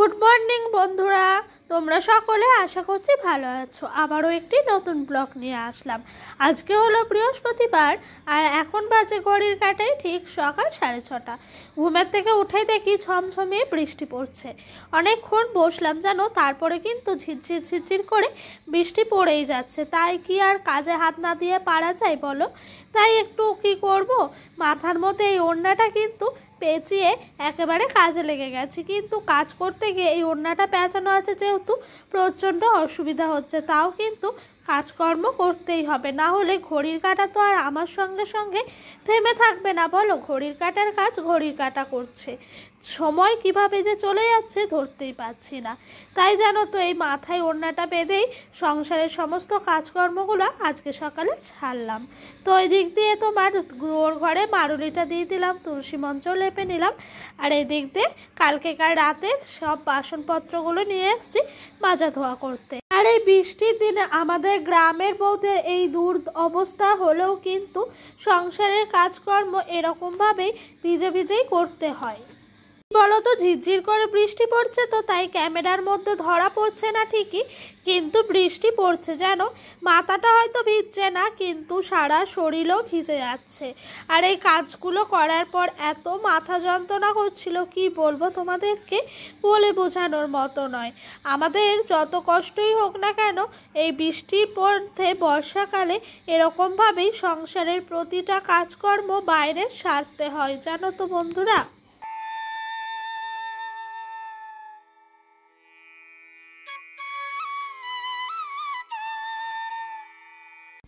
Good morning বন্ধুরা, তোমরা সকলে আশা করছি ভালো আছো। আবারও একটি নতুন ব্লগ নিয়ে আসলাম। আজকে হলো বৃহস্পতিবার আর এখন বাজে ঘড়ির কাঁটায় ঠিক সকাল 6:30। ঘুমের থেকে উঠেই দেখি ঝমঝমিয়ে বৃষ্টি পড়ছে। অনেকক্ষণ বসলাম জানো, তারপরে কিন্তু ঝিরঝির ঝিরঝির করে বৃষ্টি পড়েই যাচ্ছে। তাই কি আর কাজে হাত না দিয়ে পারা যায় বলো? তাই একটু কি করব, মাথার মধ্যে এই ওড়নাটা কিন্তু পেঁচিয়ে একেবারে কাজে লেগে গেছি। কিন্তু কাজ করতে গিয়ে এই ওড়নাটা পেঁচানো আছে যেহেতু প্রচণ্ড অসুবিধা হচ্ছে, তাও কিন্তু কাজকর্ম করতেই হবে, না হলে ঘড়ির কাঁটা তো আর আমার সঙ্গে সঙ্গে থেমে থাকবে না বলো। ঘড়ির কাঁটার কাজ ঘড়ির কাঁটা করছে, সময় কিভাবে যে চলে যাচ্ছে ধরতেই পাচ্ছি না। তাই জানো তো, এই মাথায় ওড়নাটা বেঁধেই সংসারের সমস্ত কাজকর্মগুলো আজকে সকালে ছাড়লাম। তো ওই দিক দিয়ে তোমার ঘরে মারুলিটা দিয়ে দিলাম, তুলসী মঞ্চ লেপে নিলাম, আর এই দিক দিয়ে কালকেকার রাতের সব বাসনপত্রগুলো নিয়ে এসেছি মাজা ধোয়া করতে। আর এই বৃষ্টির দিনে আমাদের গ্রামের বউদের এই দূর অবস্থা হলেও কিন্তু সংসারের কাজকর্ম এরকমভাবেই ভিজে ভিজেই করতে হয়। বলো তো, ঝিরঝির করে বৃষ্টি পড়ছে তো তাই ক্যামেরার মধ্যে ধরা পড়ছে না ঠিকই, কিন্তু বৃষ্টি পড়ছে যেন। মাথাটা হয়তো ভিজছে না, কিন্তু সারা শরীরও ভিজে যাচ্ছে। আর এই কাজগুলো করার পর এত মাথা যন্ত্রণা করছিল, কি বলবো তোমাদেরকে, বলে বোঝানোর মতো নয়। আমাদের যত কষ্টই হোক না কেন, এই বৃষ্টির মধ্যে বর্ষাকালে এরকমভাবেই সংসারের প্রতিটা কাজকর্ম বাইরে সারতে হয় জানো তো বন্ধুরা।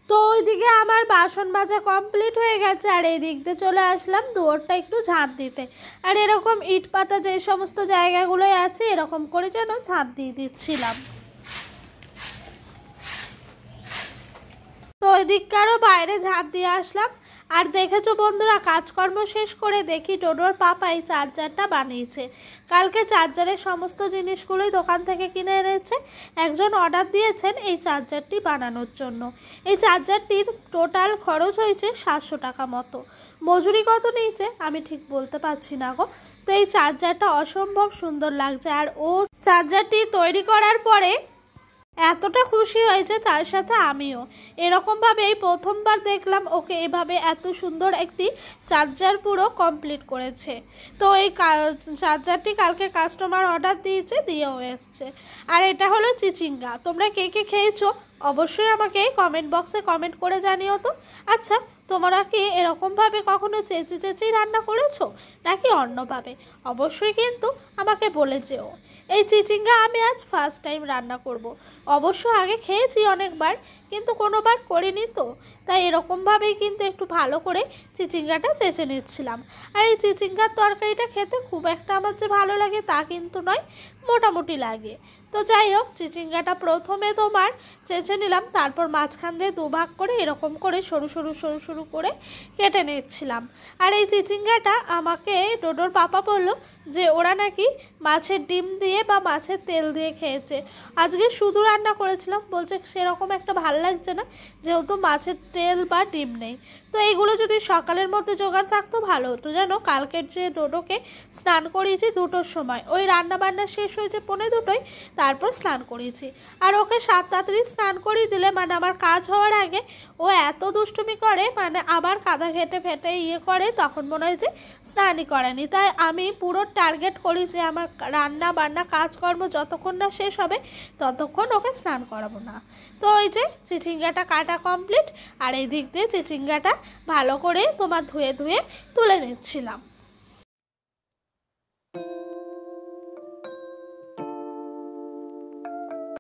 তো ওইদিকে আমার বাসন মাজা কমপ্লিট হয়ে গেছে, আর এই দিক দিয়ে চলে আসলাম দুয়ারটা একটু ঝাঁট দিতে। আর এরকম ইট পাতা যে সমস্ত জায়গাগুলোয় আছে এরকম করে যেন ঝাঁট দিয়ে দিচ্ছিলাম। তো ওই দিককারও বাইরে ঝাঁট দিয়ে আসলাম। আর দেখেছো বন্ধুরা, কাজকর্ম শেষ করে দেখি টোটোর পাপাই চার্জারটা বানিয়েছে। কালকে চার্জারের সমস্ত জিনিসগুলোই দোকান থেকে কিনে এনেছে। একজন অর্ডার দিয়েছেন এই চার্জারটি বানানোর জন্য। এই চার্জারটির টোটাল খরচ হয়েছে 700 টাকা মতো। মজুরি কত নিয়েছে আমি ঠিক বলতে পারছি না গো। তো এই চার্জারটা অসম্ভব সুন্দর লাগছে, আর ও চার্জারটি তৈরি করার পরে এতটা খুশি হয়েছে, তার সাথে আমিও। এরকমভাবে এই প্রথমবার দেখলাম ওকে এভাবে এত সুন্দর একটি চার্জার পুরো কমপ্লিট করেছে। তো এই চার্জারটি কালকে কাস্টমার অর্ডার দিয়েছে, দিয়েও এসছে। আর এটা হলো চিচিঙ্গা। তোমরা কে কে খেয়েছো অবশ্যই আমাকে কমেন্ট বক্সে কমেন্ট করে জানিও তো। আচ্ছা, তোমরা কি এরকমভাবে কখনো চেঁচে চেঁচেই রান্না করেছো নাকি অন্যভাবে? অবশ্যই কিন্তু আমাকে বলে যেও। এই চিচিঙ্গা আমি আজ ফার্স্ট টাইম রান্না করব। অবশ্য আগে খেয়েছি অনেকবার, কিন্তু কোনোবার করিনি তো, তাই এরকমভাবেই কিন্তু একটু ভালো করে চিচিঙ্গাটা চেঁচে নিচ্ছিলাম। আর এই চিচিঙ্গার তরকারিটা খেতে খুব একটা আমার যে ভালো লাগে তা কিন্তু নয়, মোটামুটি লাগে। তো যাই হোক, চিচিঙ্গাটা প্রথমে তোমার চেঁচে নিলাম, তারপর মাঝখান দিয়ে দুভাগ করে এরকম করে সরু সরু সরু সরু করে কেটে নিচ্ছিলাম। আর এই চিচিঙ্গাটা আমাকে ডোডোর পাপা বলল যে ওরা নাকি মাছের ডিম দিয়ে বা মাছের তেল দিয়ে খেয়েছে। আজকে শুধু রান্না করেছিলাম, বলছে সেরকম একটা ভালো লাগছে না যেহেতু মাছের তেল বা ডিম নেই। তো এইগুলো যদি সকালের মধ্যে জোগাড় থাকতো ভালো হতো জানো। কালকের যে ডোডোকে স্নান করিয়েছি 2টোর সময়, ওই রান্না বান্না শেষ হয়েছে 1:45, তারপর স্নান করিয়েছি। আর ওকে 7 তাড়াতাড়ি স্নান করিয়ে দিলে মানে আমার কাজ হওয়ার আগে ও এত দুষ্টুমি করে, মানে আবার কাদা ঘেটে ফেটে করে, তখন মনে হয় যে স্নানই করেনি। তাই আমি পুরো টার্গেট করি যে আমার রান্না বান্না কাজকর্ম যতক্ষণ না শেষ হবে ততক্ষণ ওকে স্নান করাবো না। তো ওই যে চিচিঙ্গাটা কাটা কমপ্লিট, আর এই দিক দিয়ে চিচিঙ্গাটা ভালো করে তোমার ধুয়ে ধুয়ে তুলে নিচ্ছিলাম।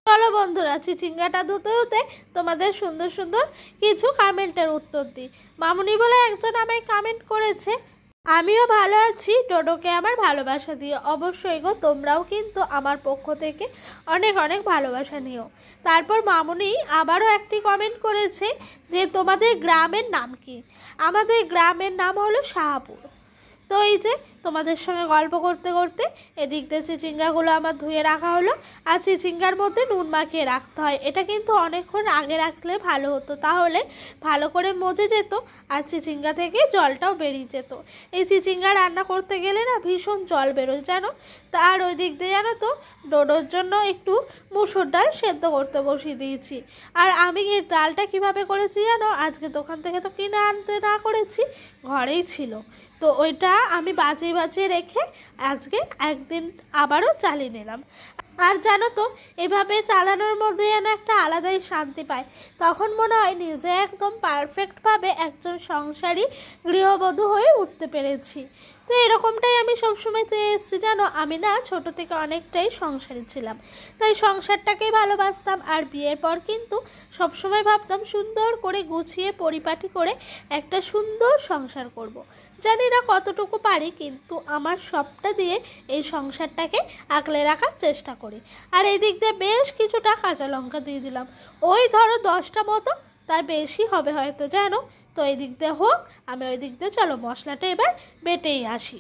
চলো বন্ধুরা, চিচিঙ্গাটা ধুতে ধুতে তোমাদের সুন্দর সুন্দর কিছু কমেন্টের উত্তর দিই। মামুনি বলে একজন আমায় কমেন্ট করেছে, আমিও ভালো আছি, ডোডোকে আমার ভালোবাসা দিও। অবশ্যই গো, তোমরাও কিন্তু আমার পক্ষ থেকে অনেক অনেক ভালোবাসা নিও। তারপর মামুনি আবারও একটি কমেন্ট করেছে যে তোমাদের গ্রামের নাম কি? আমাদের গ্রামের নাম হলো শাহপুর। তো এই যে তোমাদের সঙ্গে গল্প করতে করতে এদিক দিয়ে চিচিঙ্গাগুলো আমার ধুয়ে রাখা হলো। আর চিচিঙ্গার মধ্যে নুন মাখিয়ে রাখতে হয়, এটা কিন্তু অনেকক্ষণ আগে রাখলে ভালো হতো, তাহলে ভালো করে মজে যেত আর চিচিঙ্গা থেকে জলটাও বেরিয়ে যেত। এই চিচিঙ্গা রান্না করতে গেলে না ভীষণ জল বেরোয় জানো। তার ওই দিক দিয়ে জানো তো ডোডোর জন্য একটু মুসুর ডাল সেদ্ধ করতে বসিয়ে দিয়েছি। আর আমি এই ডালটা কিভাবে করেছি জানো, আজকে দোকান থেকে তো কিনে আনতে না করেছি, ঘরেই ছিল। তো ওইটা আমি বাজিয়ে বাজিয়ে রেখে আজকে একদিন আবারও চালিয়ে নিলাম। আর জানো তো এভাবে চালানোর মধ্যে যেন একটা আলাদাই শান্তি পায়, তখন মনে হয় নিজে একদম পারফেক্টভাবে একজন সংসারী গৃহবধূ হয়ে উঠতে পেরেছি। তো এরকমটাই আমি সবসময় চেয়ে এসেছি জানো। আমি না ছোট থেকে অনেকটাই সংসারী ছিলাম, তাই সংসারটাকেই ভালোবাসতাম। আর বিয়ের পর কিন্তু সবসময় ভাবতাম সুন্দর করে গুছিয়ে পরিপাটি করে একটা সুন্দর সংসার করব। জানি না কতটুকু পারি, কিন্তু আমার সবটা দিয়ে এই সংসারটাকে আগলে রাখার চেষ্টা করি। আর এই দিক দিয়ে বেশ কিছুটা কাঁচা লঙ্কা দিয়ে দিলাম, ওই ধরো 10টা মতো, তার বেশি হবে হয়তো জানো। তো এই দিক দিয়ে হোক, আমি ওই দিক দিয়ে চলো মশলাটা এবার বেটেই আসি।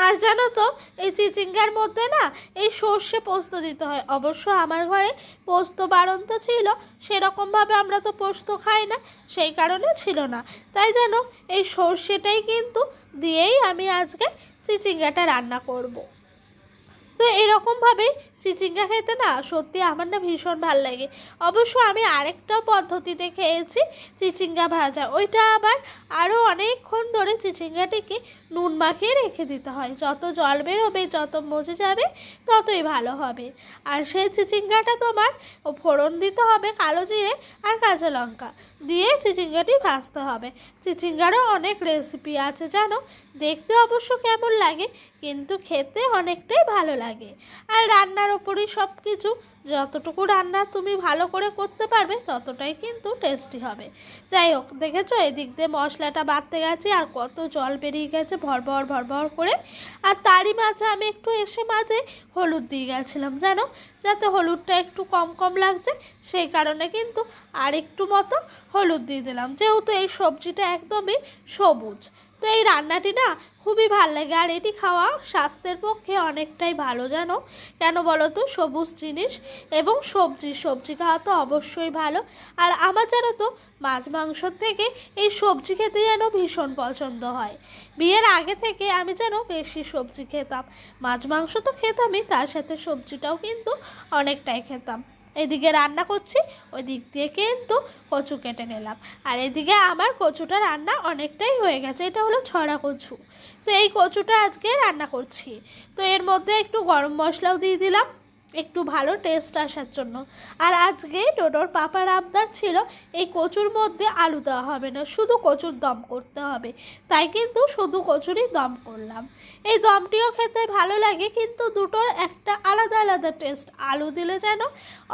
আর জানো তো এই চিচিঙ্গার মধ্যে না এই সর্ষে পোস্ত দিতে হয়। অবশ্য আমার ঘরে পোস্ত বাড়ন্ত ছিল, সেরকমভাবে আমরা তো পোস্ত খাই না, সেই কারণে ছিল না। তাই জানো এই সর্ষেটাই কিন্তু দিয়েই আমি আজকে চিচিঙ্গাটা রান্না করব। তো এরকমভাবেই চিচিঙ্গা খেতে না সত্যি আমার না ভীষণ ভাল লাগে। অবশ্য আমি আরেকটা পদ্ধতিতে খেয়েছি চিচিঙ্গা ভাজা, ওইটা আবার আরও অনেকক্ষণ ধরে চিচিঙ্গাটিকে নুন মাখিয়ে রেখে দিতে হয়, যত জল বেরোবে যত মজে যাবে ততই ভালো হবে। আর সেই চিচিঙ্গাটা তোমার ফোড়ন দিতে হবে কালো জিরে আর কাঁচা লঙ্কা দিয়ে চিচিঙ্গাটি ভাজতে হবে। চিচিঙ্গারও অনেক রেসিপি আছে জানো, দেখতে অবশ্য কেমন লাগে কিন্তু খেতে অনেকটাই ভালো লাগে। আর রান্নার ওপরই সব কিছু, যতটুকু রান্না তুমি ভালো করে করতে পারবে ততটাই কিন্তু টেস্টি হবে। যাই হোক, দেখেছো এদিক দিয়ে মশলাটা বাটতে গেছে আর কত জল বেরিয়ে গেছে ভরভর ভরভর করে। আর তারই মাঝে আমি একটু এসে মাঝে হলুদ দিয়ে গেছিলাম জানো, যাতে হলুদটা একটু কম কম লাগছে, সেই কারণে কিন্তু আর একটু মতো হলুদ দিয়ে দিলাম, যেহেতু এই সবজিটা একদমই সবুজ। তো এই রান্নাটি না খুবই ভালো লাগে, আর এটি খাওয়া স্বাস্থ্যের পক্ষে অনেকটাই ভালো জানো। কেন বলো তো, সবুজ জিনিস এবং সবজি খাওয়া তো অবশ্যই ভালো। আর আমার জানো তো মাছ মাংসর থেকে এই সবজি খেতে যেন ভীষণ পছন্দ হয়। বিয়ের আগে থেকে আমি যেন বেশি সবজি খেতাম, মাছ মাংস তো খেতামই, তার সাথে সবজিটাও কিন্তু অনেকটাই খেতাম। এদিকে রান্না করছি, ওই দিক দিয়ে কিন্তু কচু কেটে নিলাম। আর এদিকে আমার কচুটা রান্না অনেকটাই হয়ে গেছে, এটা হলো ছড়া কচু। তো এই কচুটা আজকে রান্না করছি। তো এর মধ্যে একটু গরম মশলাও দিয়ে দিলাম একটু ভালো টেস্ট আসার জন্য। আর আজকে ডোডোর পাপার আবদার ছিল এই কচুর মধ্যে আলু দেওয়া হবে না, শুধু কচুর দম করতে হবে, তাই কিন্তু শুধু কচুরই দম করলাম। এই দমটিও খেতে ভালো লাগে, কিন্তু দুটোর একটা আলাদা আলাদা টেস্ট। আলু দিলে যেন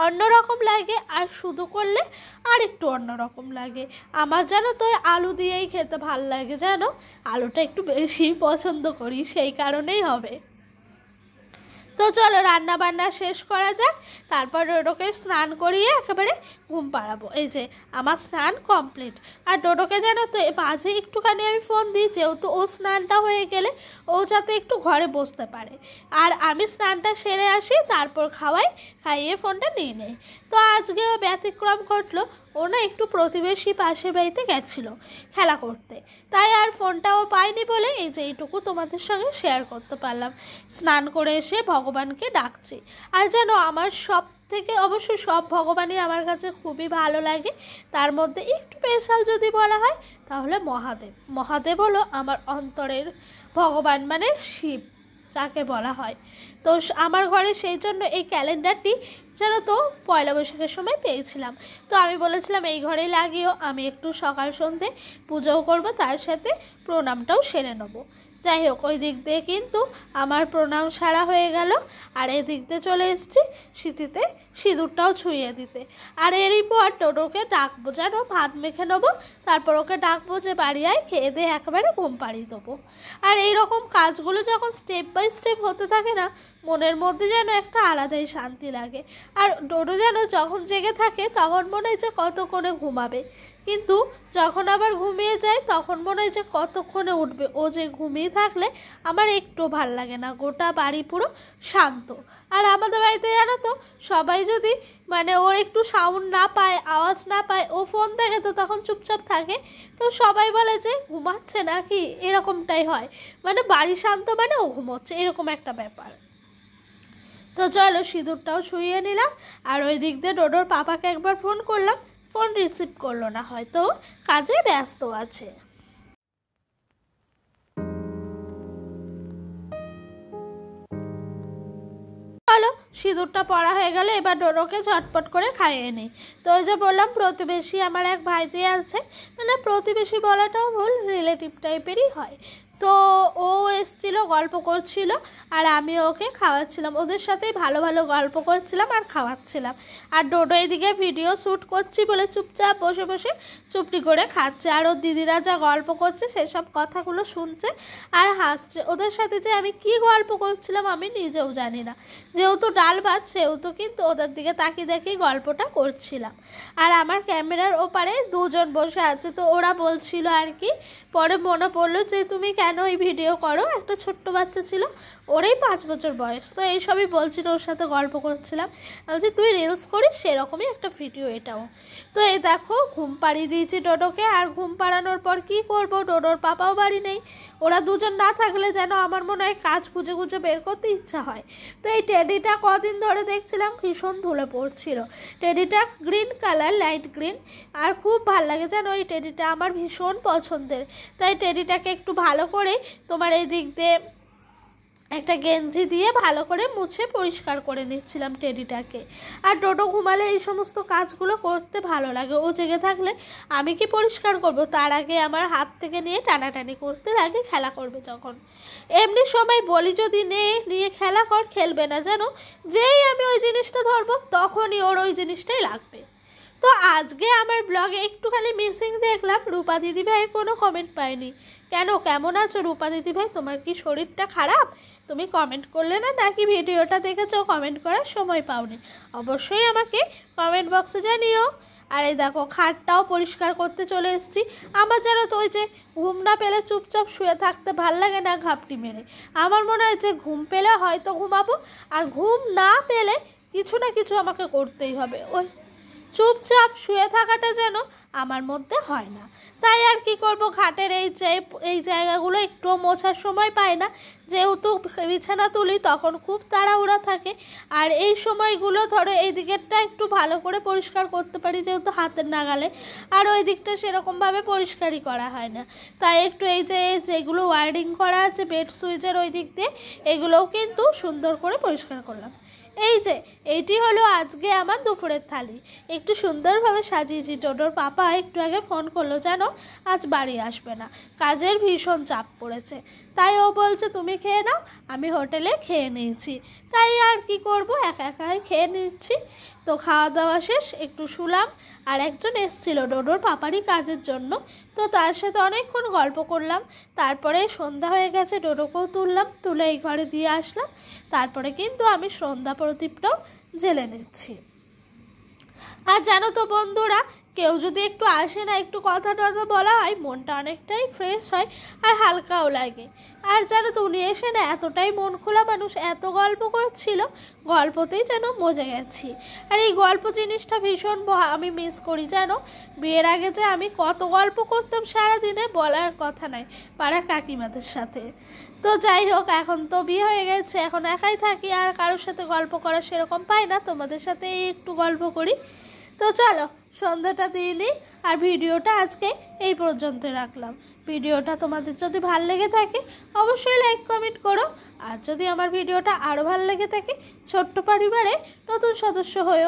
অন্যরকম লাগে, আর শুধু করলে আর একটু অন্যরকম লাগে। আমার জানো তো আলু দিয়েই খেতে ভালো লাগে জানো, আলুটা একটু বেশি পছন্দ করি, সেই কারণেই হবে। তো চলো রান্না বান্না শেষ করা যাক, তারপর ডোডোকে স্নান করিয়ে একেবারে ঘুম পাড়াবো। এই যে আমার স্নান কমপ্লিট। আর ডোডোকে জানো তো মাঝে একটুখানি আমি ফোন দিই, যেহেতু ও স্নানটা হয়ে গেলে ও যাতে একটু ঘরে বসতে পারে। আর আমি স্নানটা সেরে আসি, তারপর খাইয়ে ফোনটা নিয়ে নেই। তো আজকেও ব্যতিক্রম ঘটলো, ও না একটু প্রতিবেশী পাশের বাড়িতে গেছিলো খেলা করতে, তাই আর ফোনটাও পাইনি বলে এই যে এইটুকু তোমাদের সঙ্গে শেয়ার করতে পারলাম। স্নান করে এসে ভগবানকে ডাকছি। আর যেন আমার সব থেকে অবশ্য সব ভগবানই আমার কাছে খুবই ভালো লাগে, তার মধ্যে একটু স্পেশাল যদি বলা হয় তাহলে মহাদেব হলো আমার অন্তরের ভগবান, মানে শিব যাকে বলা হয়। তো আমার ঘরে সেই জন্য এই ক্যালেন্ডারটি জানো তো পয়লা বৈশাখের সময় পেয়েছিলাম। তো আমি বলেছিলাম এই ঘরেই লাগিও, আমি একটু সকাল সন্ধে পুজোও করবো, তার সাথে প্রণামটাও সেরে নেবো। যাই হোক, ওই দিক দিয়ে কিন্তু আমার প্রণাম সারা হয়ে গেল। আর এই দিক দিয়ে চলে এসেছি সিঁথিতে সিঁদুরটাও ছুঁয়ে দিতে। আর এরই পর টোটোকে ডাকবো জানো, ভাত মেখে নেবো, তারপর ওকে ডাকবো যে বাড়ি আয়, খেয়ে দিয়ে একেবারে ঘুম পাড়িয়ে দেবো। আর এইরকম কাজগুলো যখন স্টেপ বাই স্টেপ হতে থাকে না, মনের মধ্যে যেন একটা আলাদাই শান্তি লাগে। আর ডোডো যেন যখন জেগে থাকে তখন মনে হয় যে কত করে ঘুমাবে, কিন্তু যখন আবার ঘুমিয়ে যায় তখন মনে হয় যে কতক্ষণে উঠবে। ও যে ঘুমিয়ে থাকলে আমার একটু ভাল লাগে না, গোটা বাড়ি পুরো শান্ত। আর আমাদের বাড়িতে জানো তো সবাই যদি মানে ওর একটু সাউন্ড না পায়, আওয়াজ না পায়, ও ফোন দেখে তো তখন চুপচাপ থাকে, তো সবাই বলে যে ঘুমাচ্ছে নাকি, এরকমটাই হয়। মানে বাড়ি শান্ত মানে ও ঘুমোচ্ছে, এরকম একটা ব্যাপার। তো চলো সিঁদুরটাও ছুঁয়ে নিলাম। আর ওই দিক দিয়ে ডোডোর পাপাকে একবার ফোন করলাম, ফোন রিসিভ করলো না, হয়তো কাজে ব্যস্ত আছে। চলো সিঁদুরটা পরা হয়ে গেল, এবার ডোডোকে ঝটপট করে খাইয়ে নিই। তো ওই যে বললাম প্রতিবেশী আমার এক ভাইজি আছে, মানে প্রতিবেশী বলাটাও ভুল, রিলেটিভ টাইপেরই হয়। তো ও এসছিল, গল্প করছিল, আর আমি ওকে খাওয়াচ্ছিলাম, ওদের সাথেই ভালো ভালো গল্প করছিলাম আর খাওয়াচ্ছিলাম। আর ডোডো এদিকে ভিডিও শ্যুট করছি বলে চুপচাপ বসে বসে চুপটি করে খাচ্ছে, আর ওর দিদিরা যা গল্প করছে সেসব কথাগুলো শুনছে আর হাসছে। ওদের সাথে যে আমি কি গল্প করছিলাম আমি নিজেও জানি না, যেহেতু ডাল ভাত সেহেতু কিন্তু ওদের দিকে তাকিয়ে দেখেই গল্পটা করছিলাম। আর আমার ক্যামেরার ওপারে দুজন বসে আছে, তো ওরা বলছিল আর কি, পরে মনে পড়লো যে তুমি কেন এই ভিডিও করো, একটা ছোট্ট বাচ্চা ছিল, ওরই 5 বছর বয়স, তো এইসবই বলছিল, ওর সাথে গল্প করছিলাম। বলছি তুই রিলস করিস, সেরকমই একটা ভিডিও এটাও। তো এই দেখো ঘুম পাড়িয়ে দিয়েছি ডোডোকে, আর ঘুম পাড়ানোর পর কি করব, ডোডোর পাপাও বাড়ি নেই, ওরা দুজন না থাকলে যেন আমার মনে হয় কাজ খুঁজে খুঁজে বের করতে ইচ্ছা হয়। তো এই টেডিটা কদিন ধরে দেখছিলাম ভীষণ ধুলে পড়ছিল, টেডিটা গ্রিন কালার, লাইট গ্রিন, আর খুব ভাল লাগে যেন ওই টেডিটা, আমার ভীষণ পছন্দের। তাই টেডিটাকে একটু ভালো করে তোমার এই দিক দিয়ে একটা গেঞ্জি দিয়ে ভালো করে মুছে পরিষ্কার করে নিচ্ছিলাম টেডিটাকে। আর ডোডো ঘুমালে এই সমস্ত কাজগুলো করতে ভালো লাগে, ও জেগে থাকলে আমি কি পরিষ্কার করব, তার আগে আমার হাত থেকে নিয়ে টানাটানি করতে লাগে, খেলা করবে যখন। এমনি সময় বলি যদি নিয়ে খেলা কর, খেলবে না, জানো যেই আমি ওই জিনিসটা ধরবো তখনই ওর ওই জিনিসটাই লাগবে। তো আজকে আমার ব্লগে একটুখানি মিসিং দেখলাম, রূপা দিদি ভাইয়ের কোনো কমেন্ট পাইনি। কেন, কেমন আছো রূপা দিদি ভাই, তোমার কি শরীরটা খারাপ? তুমি কমেন্ট করলে না, নাকি ভিডিওটা দেখেছো কমেন্ট করার সময় পাওনি? অবশ্যই আমাকে কমেন্ট বক্সে জানিও। আর এই দেখো খাটটাও পরিষ্কার করতে চলে এসেছি। আমার যেন তো ওই যে ঘুম না পেলে চুপচাপ শুয়ে থাকতে ভাল লাগে না ঘাপটি মেরে, আমার মনে হয় যে ঘুম পেলে হয়তো ঘুমাবো, আর ঘুম না পেলে কিছু না কিছু আমাকে করতেই হবে, ওই চুপচাপ শুয়ে থাকাটা যেন আমার মধ্যে হয় না। তাই আর কি করব, ঘাটের এই জায়গাগুলো একটু মোছার সময় পাই না, যেহেতু বিছানা তুলি তখন খুব তাড়াহুড়া থাকে। আর এই সময়গুলো ধরো এই দিকেরটা একটু ভালো করে পরিষ্কার করতে পারি যেহেতু হাতের নাগালে, আর ওই দিকটা সেরকমভাবে পরিষ্কারই করা হয় না। তাই একটু এই যেগুলো ওয়ার্ডিং করা আছে বেড সুইচের ওই দিক দিয়ে, এগুলোও কিন্তু সুন্দর করে পরিষ্কার করলাম। এইটি হলো আজকে আমার দুপুরের থালি, একটু সুন্দরভাবে সাজিয়েছি। ডোডোর পাপা একটু আগে ফোন করলো, জানো আজ বাড়ি আসবে না, কাজের ভীষণ চাপ পড়েছে। তাই ও বলছে তুমি খেয়ে নাও, আমি হোটেলে খেয়ে নিয়েছি। তাই আর কি করব, একা একাই খেয়ে নিচ্ছি। তো খাওয়া দাওয়া শেষ, একটু শুলাম। আর একজন এসছিল ডোডোর পাপারই কাজের জন্য, তো তার সাথে অনেকক্ষণ গল্প করলাম। তারপরে সন্ধ্যা হয়ে গেছে, ডোডোকেও তুললাম, তুলে এই ঘরে দিয়ে আসলাম। তারপরে কিন্তু আমি সন্ধ্যা প্রদীপটাও জ্বেলে নিচ্ছি। আর জানো তো বন্ধুরা, কেউ যদি একটু আসে না, একটু কথা টথা বলা হয়, মনটা অনেকটাই ফ্রেশ হয় আর হালকাও লাগে। আর জানো তো উনি এসে না এতটাই মন খোলা মানুষ, এত গল্প করছিল, গল্পতেই যেন মজে গেছি। আর এই গল্প জিনিসটা ভীষণ আমি মিস করি, জানো বিয়ের আগে যে আমি কত গল্প করতাম সারাদিনে, বলার কথা নাই, পাড়ার কাকিমাদের সাথে। তো যাই হোক, এখন তো বিয়ে হয়ে গেছে, এখন একাই থাকি, আর কারোর সাথে গল্প করা সেরকম পাই না, তোমাদের সাথে একটু গল্প করি। তো চলো সন্ধ্যাটা দিয়ে নিই, আর ভিডিওটা আজকে এই পর্যন্ত রাখলাম। ভিডিওটা তোমাদের যদি ভালো লেগে থাকে অবশ্যই লাইক কমেন্ট করো, আর যদি আমার ভিডিওটা আরও ভালো লেগে থাকে ছোট্ট পরিবারে নতুন সদস্য হয়েও